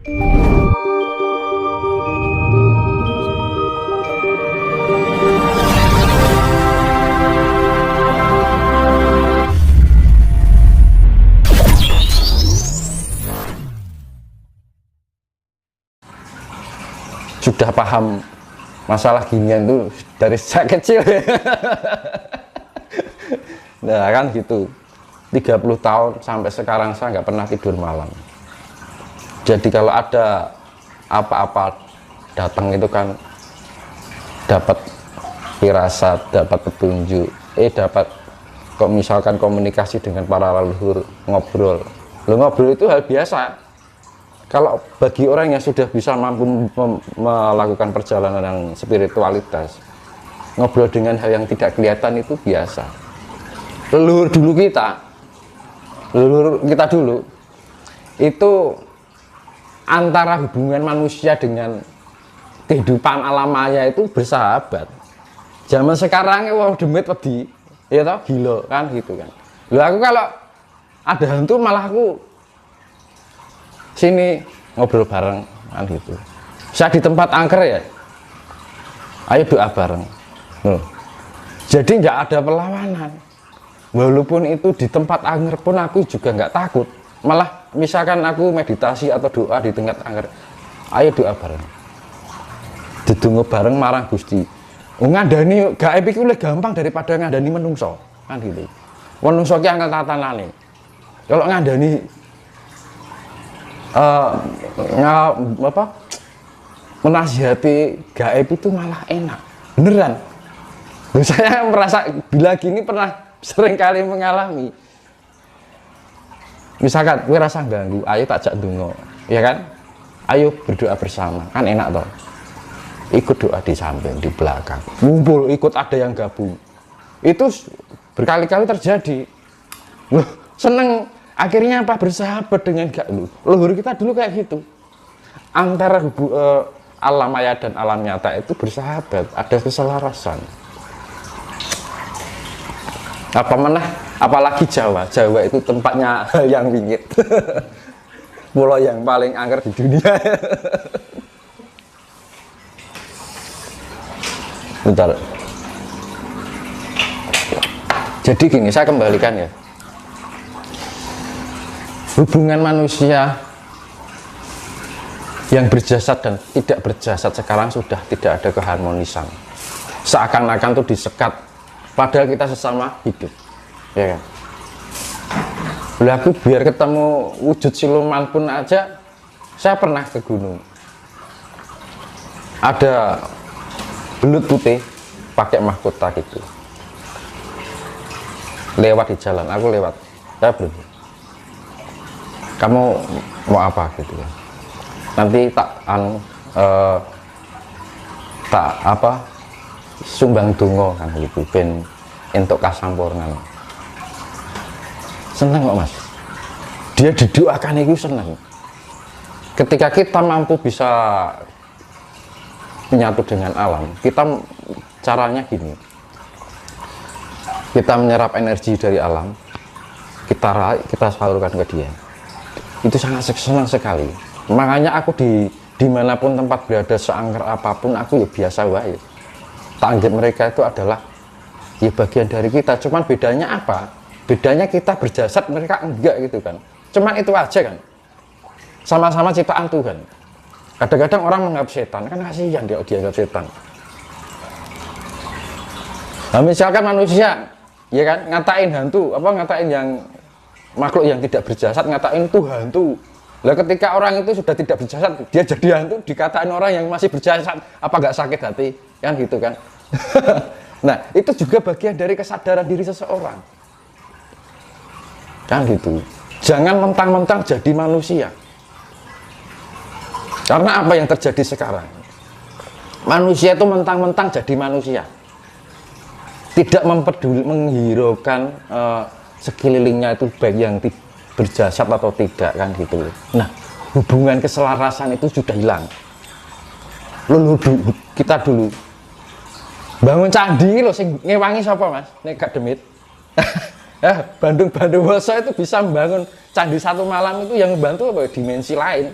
Sudah paham masalah ginian tuh dari sejak kecil. Nah kan gitu, 30 tahun sampai sekarang saya nggak pernah tidur malam. Jadi kalau ada apa-apa datang itu kan dapat firasat, dapat petunjuk, dapat kok misalkan komunikasi dengan para leluhur, ngobrol. Ngobrol itu hal biasa. Kalau bagi orang yang sudah bisa mampu melakukan perjalanan yang spiritualitas, ngobrol dengan hal yang tidak kelihatan itu biasa. Leluhur kita dulu, itu antara hubungan manusia dengan kehidupan alam maya itu bersahabat. Zaman sekarang wah demit wedi, ya toh gila kan gitu kan. Loh aku kalau ada hantu malah aku sini ngobrol bareng kan gitu. Saya di tempat angker ya, ayo doa bareng. Jadi nggak ada perlawanan. Walaupun itu di tempat angker pun aku juga nggak takut. Malah misalkan aku meditasi atau doa di tingkat angker, ayo doa bareng. Didungo bareng marang Gusti. Ngandani gaib iku lebih gampang daripada ngandani menungso kan gitu. Menungso ki angel tatanane. Kalau ngandani menasihati gaib itu malah enak beneran. Saya merasa bila gini pernah sering kali mengalami, misalkan gue rasa ganggu, ayo takjak dungo ya kan, ayo berdoa bersama kan enak toh, ikut doa di samping di belakang ngumpul ikut ada yang gabung, itu berkali-kali terjadi. Loh, seneng. Akhirnya apa, bersahabat dengan leluhur kita dulu kayak gitu. Antara alam maya dan alam nyata itu bersahabat, ada keselarasan. Apalagi Jawa itu tempatnya yang wingit. Pulau yang paling angker di dunia. Bentar. Jadi gini, saya kembalikan ya. Hubungan manusia yang berjasad dan tidak berjasad sekarang sudah tidak ada keharmonisan. Seakan-akan tuh disekat, padahal kita sesama hidup, ya kan? Aku biar ketemu wujud siluman pun aja, saya pernah ke gunung. Ada belut putih pakai mahkota gitu, lewat di jalan, aku lewat, saya belum. Kamu mau apa gitu ya, nanti sumbang dungo kan gitu ben entuk kasampurnan. Seneng kok mas, dia didoakan itu seneng. Ketika kita mampu bisa menyatu dengan alam, kita caranya gini, kita menyerap energi dari alam, kita salurkan ke dia. Itu sangat senang sekali. Makanya aku dimanapun tempat berada, seangker apapun aku ya biasa wae. Tanggap mereka itu adalah ya bagian dari kita. Cuman bedanya apa? Bedanya kita berjasad, mereka enggak gitu kan. Cuman itu aja kan. Sama-sama ciptaan Tuhan. Kadang-kadang orang menganggap setan, kan kasihan dia anggap setan. Nah, misalkan manusia, ya kan, ngatain hantu, ngatain yang makhluk yang tidak berjasad, ngatain itu hantu. Lah ketika orang itu sudah tidak berjasad, dia jadi hantu, dikatain orang yang masih berjasad, apa nggak sakit hati? Kan gitu kan. Nah, itu juga bagian dari kesadaran diri seseorang. Kan gitu. Jangan mentang-mentang jadi manusia. Karena apa yang terjadi sekarang? Manusia itu mentang-mentang jadi manusia. Tidak menghiraukan sekelilingnya itu baik yang berjasad atau tidak kan gitu. Nah, hubungan keselarasan itu sudah hilang. Kita dulu bangun candi loh, sing ngewangi siapa mas? Nek gak demit. Bandung Woso itu bisa membangun candi satu malam, itu yang membantu apa? Dimensi lain.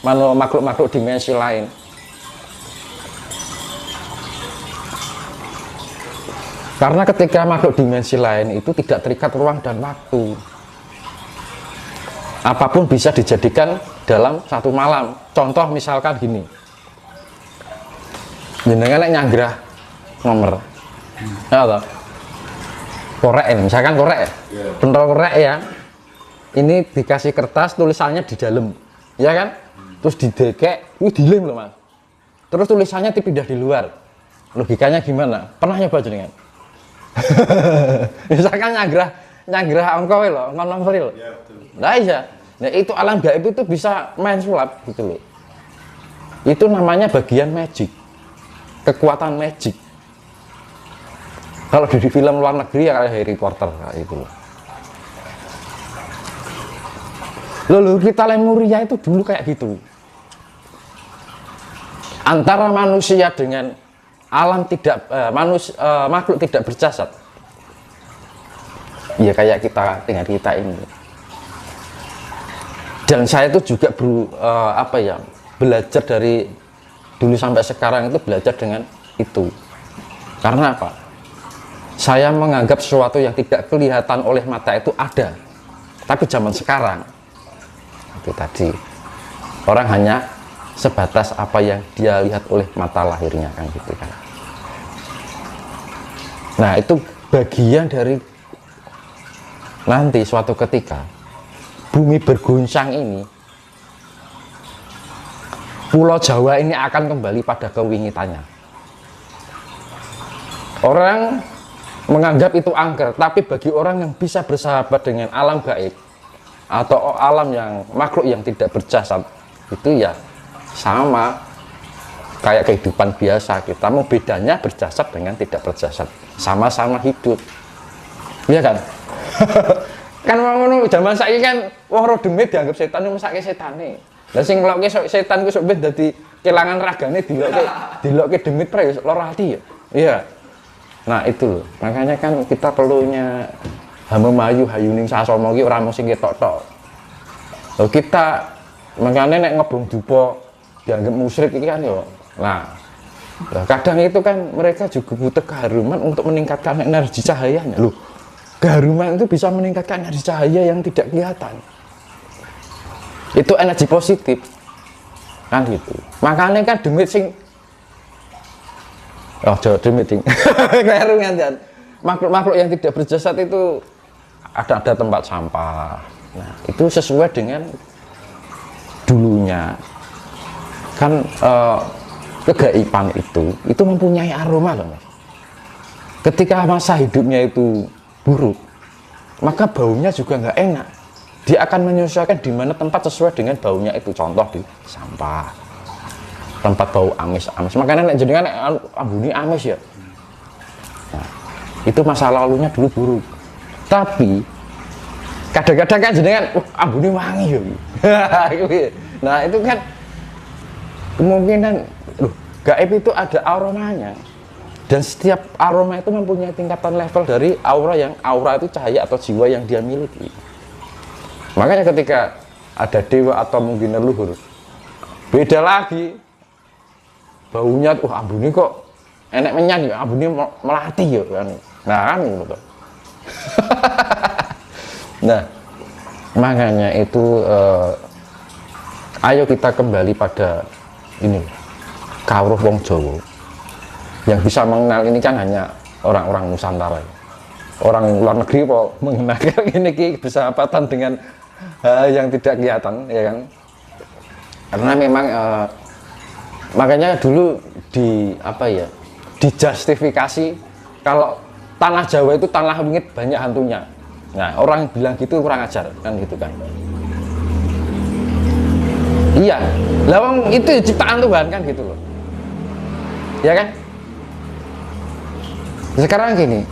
makhluk-makhluk dimensi lain. Karena ketika makhluk dimensi lain itu tidak terikat ruang dan waktu, apapun bisa dijadikan dalam satu malam. Contoh misalkan gini, jenengan nyangrah nomor, ya, korek ini, misalkan korek, pentol korek ya, ini dikasih kertas tulisannya di dalam, ya kan, terus didekek, dilem loh mas, terus tulisannya dipindah di luar, logikanya gimana? Pernah nyoba jenengan? Misalkan nyagrah angka loh, nomor loh. Nah iya, nah itu alam gaib itu bisa main sulap gitu loh. Itu namanya bagian magic, kekuatan magic. Kalau di film luar negeri ya kayak Harry Potter kayak itu loh. Lalu kita Lemuria itu dulu kayak gitu. Antara manusia dengan alam tidak makhluk tidak berjasad, ya kayak kita dengan kita ini. Dan saya itu juga belajar dari dulu sampai sekarang itu belajar dengan itu. Karena apa? Saya menganggap sesuatu yang tidak kelihatan oleh mata itu ada, tapi zaman sekarang itu tadi orang hanya sebatas apa yang dia lihat oleh mata lahirnya kan gitu kan. Nah itu bagian dari nanti suatu ketika bumi berguncang ini, Pulau Jawa ini akan kembali pada kewingitannya. Orang menganggap itu angker, tapi bagi orang yang bisa bersahabat dengan alam gaib atau alam yang makhluk yang tidak berjasad, itu ya sama kayak kehidupan biasa kita. Mau bedanya berjasad dengan tidak berjasad, sama-sama hidup, iya kan? Kan ngono zaman saiki kan wong ro demit dianggap setan mesake setane. Lah sing ngelokke setan ku sok ben dadi kelangan ragane dilokke demit pre lara ati ya. Iya. Nah itu loh, makanya kan kita perlunya Hamemayu Hayuning Sasama ki ora mung sing ketok-tok. Loh kita makanya nek ngeblong dupa dianggap musyrik iki kan yo. Nah, kadang itu kan mereka juga butuh keharuman untuk meningkatkan energi cahayanya. Loh, keharuman itu bisa meningkatkan energi cahaya yang tidak kelihatan. Itu energi positif. Kan gitu. Makanya kan demit sing demit sing kleru nganten. Makhluk-makhluk yang tidak berjasad itu ada tempat sampah. Nah, itu sesuai dengan dulunya. Kan kegaiban itu mempunyai aroma loh mas. Ketika masa hidupnya itu buruk, maka baunya juga nggak enak. Dia akan menyesuaikan di mana tempat sesuai dengan baunya itu. Contoh di sampah, tempat bau amis-amis. Makanya nek jenengan ambune amis ya. Nah, itu masa lalunya dulu buruk. Tapi kadang-kadang kan jenengan ambune wangi ya. Nah, itu kan kemungkinan gaib itu ada aromanya, dan setiap aroma itu mempunyai tingkatan level dari aura itu cahaya atau jiwa yang dia miliki. Makanya ketika ada dewa atau mungkin leluhur, beda lagi baunya. Ambune kok enek menyan ya, ambune melati ya kan. Nah kan gitu. Nah makanya itu ayo kita kembali pada ini, kawruh wong Jawa. Yang bisa mengenal ini kan hanya orang-orang Nusantara. Orang luar negeri kok mengenal ini bersahabatan dengan hal yang tidak kelihatan, ya kan? Karena memang makanya dulu dijustifikasi kalau tanah Jawa itu tanah wingit banyak hantunya. Nah, orang bilang gitu kurang ajar kan gitu kan. Iya, lawang itu ciptaan Tuhan kan gitu loh, ya kan? Sekarang gini,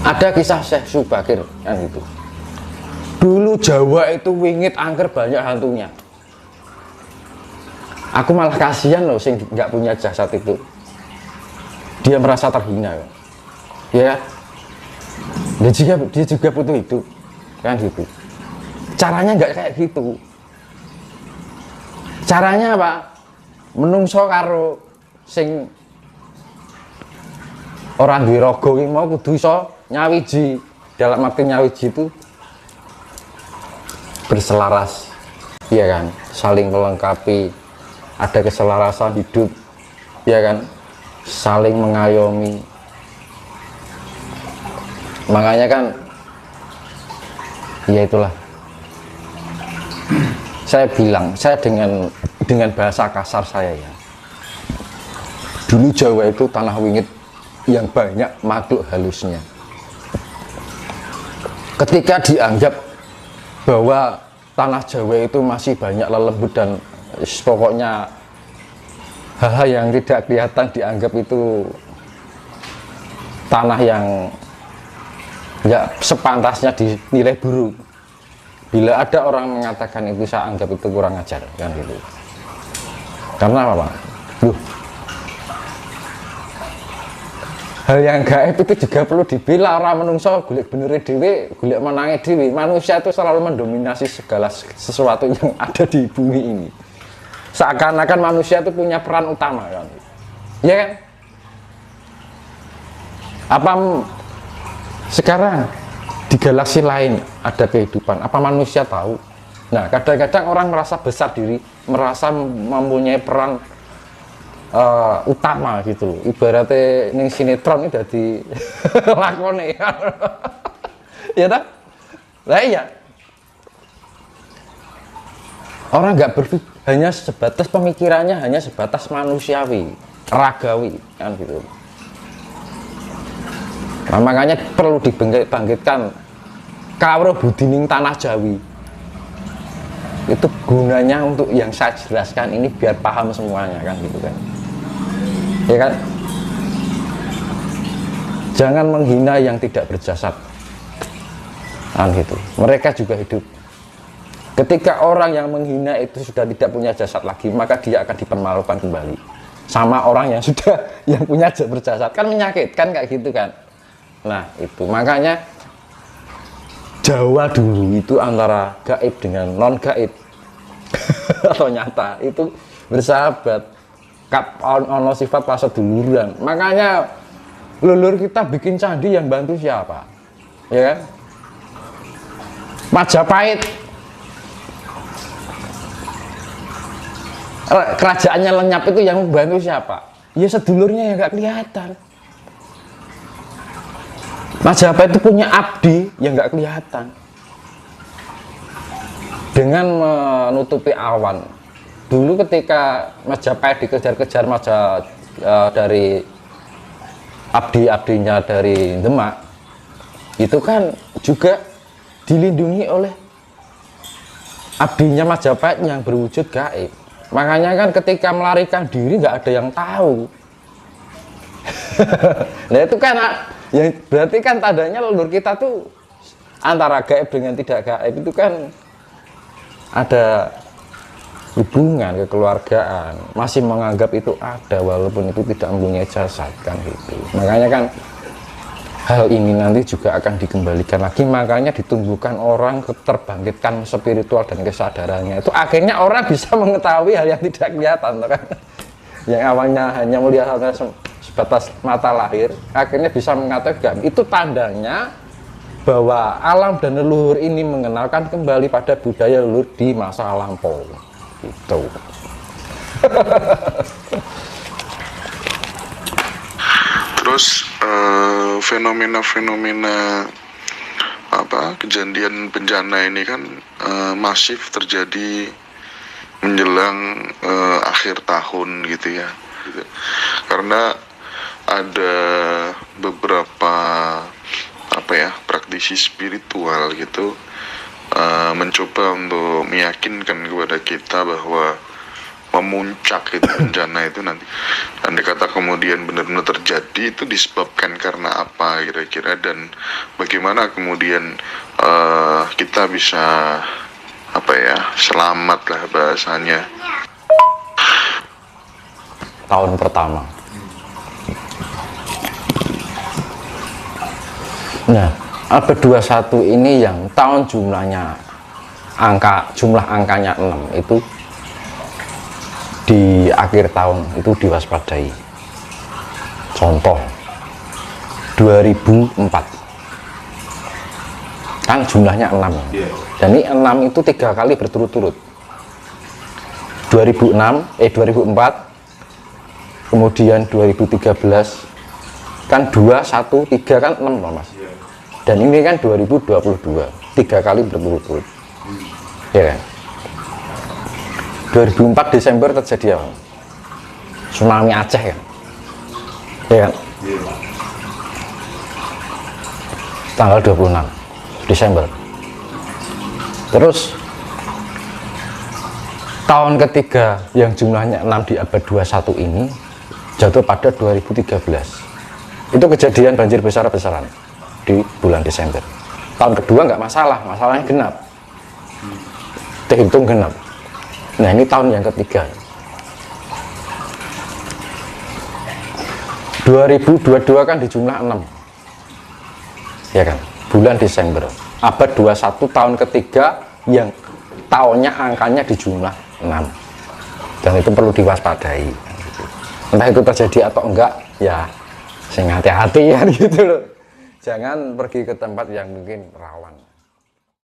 ada kisah Syekh Subakir kan gitu. Dulu Jawa itu wingit angker banyak hantunya. Aku malah kasihan loh sing nggak punya jasad itu. Dia merasa terhina ya. Dia juga butuh hidup kan gitu. Caranya nggak kayak gitu. Caranya apa? Menungso karo sing orang duwe raga iki mau kudu iso nyawiji. Dalam arti nyawiji itu berselaras, ya kan, saling melengkapi, ada keselarasan hidup, ya kan, saling mengayomi. Makanya kan ya itulah saya bilang, saya dengan bahasa kasar saya ya, dulu Jawa itu tanah wingit yang banyak makhluk halusnya. Ketika dianggap bahwa tanah Jawa itu masih banyak lelembut dan pokoknya hal-hal yang tidak kelihatan dianggap itu tanah yang nggak sepantasnya dinilai buruk. Bila ada orang mengatakan itu, saya anggap itu kurang ajar, kan gitu. Karena apa, Pak? Hal yang gaib itu juga perlu dibela. Orang menungso golek benere dhewe, golek menange dhewe. Manusia itu selalu mendominasi segala sesuatu yang ada di bumi ini. Seakan-akan manusia itu punya peran utama, kan? Ya kan? Apa sekarang di galaksi lain ada kehidupan? Apa manusia tahu? Nah, kadang-kadang orang merasa besar diri, merasa mempunyai peran utama gitu loh. Ibaratnya ning sinetron itu dadi lakone. Ya tak? Lah iya. Orang nggak berpikir, hanya sebatas pemikirannya hanya sebatas manusiawi, ragawi, kan gitu. Nah, makanya perlu dibangkitkan kawruh budining tanah Jawi. Itu gunanya untuk yang saya jelaskan ini biar paham semuanya, kan gitu kan. Ya kan? Jangan menghina yang tidak berjasad, kan gitu. Mereka juga hidup. Ketika orang yang menghina itu sudah tidak punya jasad lagi, maka dia akan dipermalukan kembali sama orang yang sudah yang punya berjasad. Kan menyakitkan kayak gitu kan. Nah itu makanya Jawa dulu itu antara gaib dengan non gaib atau nyata itu bersahabat. Ono sifat paseduluran. Makanya leluhur kita bikin candi yang bantu siapa? Ya kan? Majapahit. Kerajaannya lenyap itu yang membantu siapa? Ya sedulurnya yang nggak kelihatan. Majapahit itu punya abdi yang nggak kelihatan. Dengan menutupi awan. Dulu ketika Majapahit dikejar-kejar dari abdi-abdinya dari Demak, itu kan juga dilindungi oleh abdinya Majapahit yang berwujud gaib. Makanya kan ketika melarikan diri nggak ada yang tahu. Nah itu kan ya berarti kan tandanya leluhur kita tuh antara gaib dengan tidak gaib itu kan ada hubungan kekeluargaan, masih menganggap itu ada walaupun itu tidak mempunyai jasad, kan gitu. Makanya kan hal ini nanti juga akan dikembalikan lagi, makanya ditumbuhkan orang, terbangkitkan spiritual dan kesadarannya. Itu akhirnya orang bisa mengetahui hal yang tidak kelihatan, kan? Yang awalnya hanya melihat sebatas mata lahir, akhirnya bisa mengatakan itu tandanya bahwa alam dan leluhur ini mengenalkan kembali pada budaya leluhur di masa lampau. Gitu. Terus fenomena-fenomena kejadian bencana ini kan masif terjadi menjelang akhir tahun gitu ya. Karena ada beberapa praktisi spiritual gitu mencoba untuk meyakinkan kepada kita bahwa memuncak itu bencana itu nanti, dan dikata kemudian benar-benar terjadi itu disebabkan karena apa kira-kira, dan bagaimana kemudian kita bisa selamat lah bahasanya. Tahun pertama. Nah, abad 21 ini yang tahun jumlah angkanya 6 itu di akhir tahun itu diwaspadai. Contoh 2004 kan jumlahnya 6, dan ini 6 itu 3 kali berturut-turut. 2004, kemudian 2013 kan 2, 1, 3 kan 6 loh mas. Dan ini kan 2022 3 kali berturut-turut, ya kan. 2004 Desember terjadi apa? Tsunami Aceh kan, ya kan. Tanggal 26 Desember. Terus tahun ketiga yang jumlahnya 6 di abad 21 ini jatuh pada 2013. Itu kejadian banjir besar-besaran di bulan Desember. Tahun kedua nggak masalah, masalahnya genap, terhitung genap. Nah ini tahun yang ketiga, 2022 kan di jumlah 6, ya kan, bulan Desember, abad 21 tahun ketiga yang tahunnya angkanya di jumlah 6, dan itu perlu diwaspadai. Entah itu terjadi atau enggak, ya sing hati-hati ya gitu loh, jangan pergi ke tempat yang mungkin rawan.